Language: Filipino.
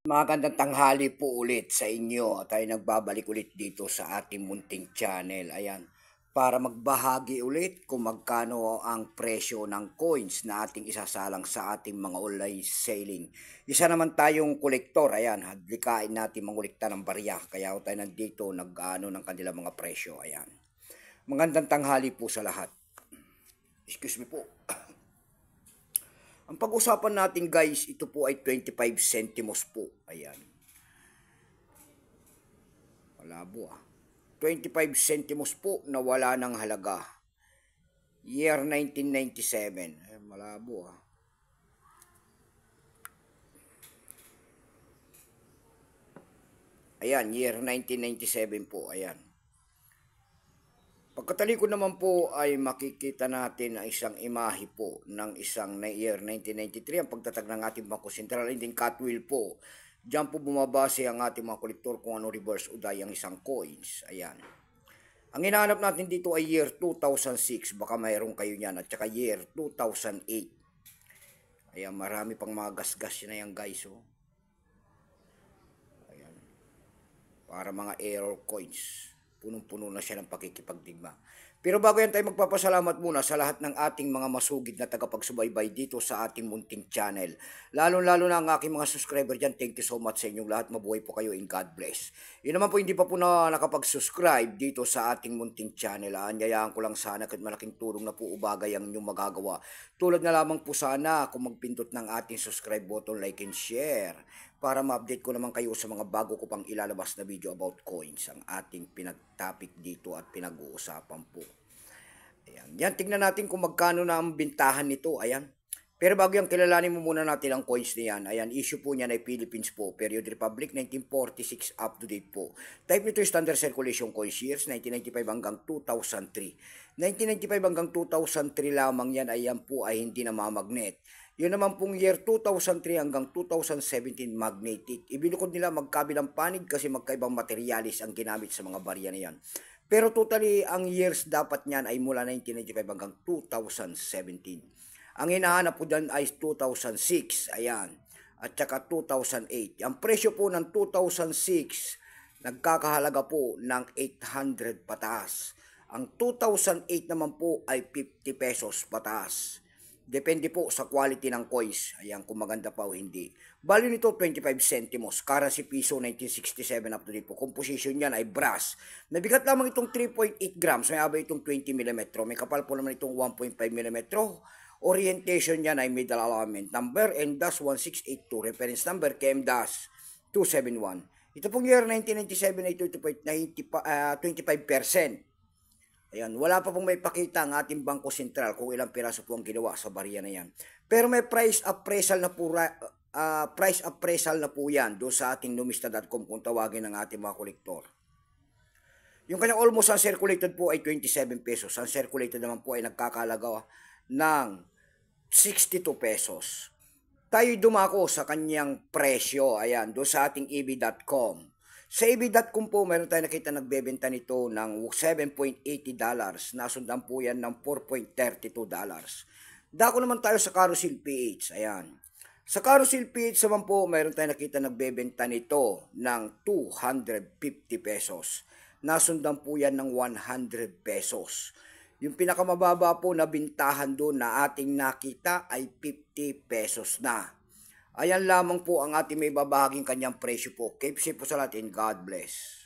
Magandang tanghali po ulit sa inyo. Tayo nagbabalik ulit dito sa ating munting channel. Ayan, para magbahagi ulit kung magkano ang presyo ng coins na ating isasalang sa ating mga online selling. Isa naman tayong kolektor. Ayan, hadlikain natin mangulikta ng barya. Kaya tayo nandito nag-ano ng kanilang mga presyo. Ayan. Magandang tanghali po sa lahat. Excuse me po. Ang pag-usapan natin guys, ito po ay 25 centimos po. Ayan. Malabo 25 centimos po na wala ng halaga. Year 1997. Ay, malabo Ayan, year 1997 po. Ayan. Pagkatalikod naman po ay makikita natin ang isang imahe po ng isang year 1993, ang pagtatag ng ating Bangko Sentral, and then Catwheel po. Diyan po bumabase ang ating mga kolektor kung ano reverse uday ang isang coins. Ayan. Ang hinahanap natin dito ay year 2006, baka mayroon kayo niyan, at saka year 2008. Ayan, marami pang mga gasgas na yan guys. Oh. Ayan. Para mga error coins. Punong-puno na siya ng pakikipagdigma. Pero bago yan tayo magpapasalamat muna sa lahat ng ating mga masugid na tagapagsubaybay dito sa ating munting channel. Lalo-lalo na ang aking mga subscriber dyan. Thank you so much sa inyong lahat. Mabuhay po kayo in God bless. Yun naman po hindi pa po na nakapag-subscribe dito sa ating munting channel. Anyayaan ko lang sana kahit malaking tulong na po ubagay ang inyong magagawa. Tulad na lamang po sana kung magpindot ng ating subscribe button, like and share, para ma-update ko naman kayo sa mga bago ko pang ilalabas na video about coins, ang ating pinag-topic dito at pinag-uusapan po. Ayan. Yan, tingnan natin kung magkano na ang bintahan nito. Ayan. Pero bago yan, kilalanin mo muna natin ang coins na yan. Ayan, issue po niyan ay Philippines po. Period Republic, 1946 up to date po. Type nito yung standard circulation coins years, 1995 hanggang 2003. 1995 hanggang 2003 lamang yan, ayan po ay hindi na mamagnet. Yun naman pong year 2003 hanggang 2017 magnetic. Ibinukod nila magkabilang panig kasi magkaibang materialis ang ginamit sa mga barya na yan. Pero totally, ang years dapat niyan ay mula 1995 hanggang 2017. Ang hinahanap po dyan ay 2006. Ayan. At saka 2008. Ang presyo po ng 2006, nagkakahalaga po ng 800 pataas. Ang 2008 naman po ay 50 pesos pataas. Depende po sa quality ng coins. Ayan, kung maganda pa o hindi. Value nito 25 centimos. Currency piso 1967 up to date po. Composition niyan ay brass. Nabigat lamang itong 3.8 grams. May abay itong 20 mm. May kapal po naman itong 1.5 mm. Orientation niyan ay middle alignment. Number M-1682. Reference number KM-271. Ito pong year 1997 ay 25%. Ayan, wala pa pong may pakita ang ating Bangko Sentral kung ilang piraso po ang ginawa sa barya na yan. Pero may price appraisal na po, yan doon sa ating numista.com kung tawagin ng ating mga kolektor. Yung kanyang almost uncirculated po ay 27 pesos. Uncirculated naman po ay nagkakalaga ng 62 pesos. Tayo dumako sa kanyang presyo, ayan, doon sa ating eb.com. Sa eb.com po, meron tayo nakita nagbebenta nito ng $7.80. Nasundan po yan ng $4.32. Dako naman tayo sa Carousel PH. Ayan. Sa Carousel PH naman po, meron tayo nakita nagbebenta nito ng 250 pesos. Nasundan po yan ng 100 pesos. Yung pinakamababa po na bintahan doon na ating nakita ay 50 pesos na. Ayan lamang po ang ating may babahaging kanyang presyo po. Keep safe po sa lahat and God bless.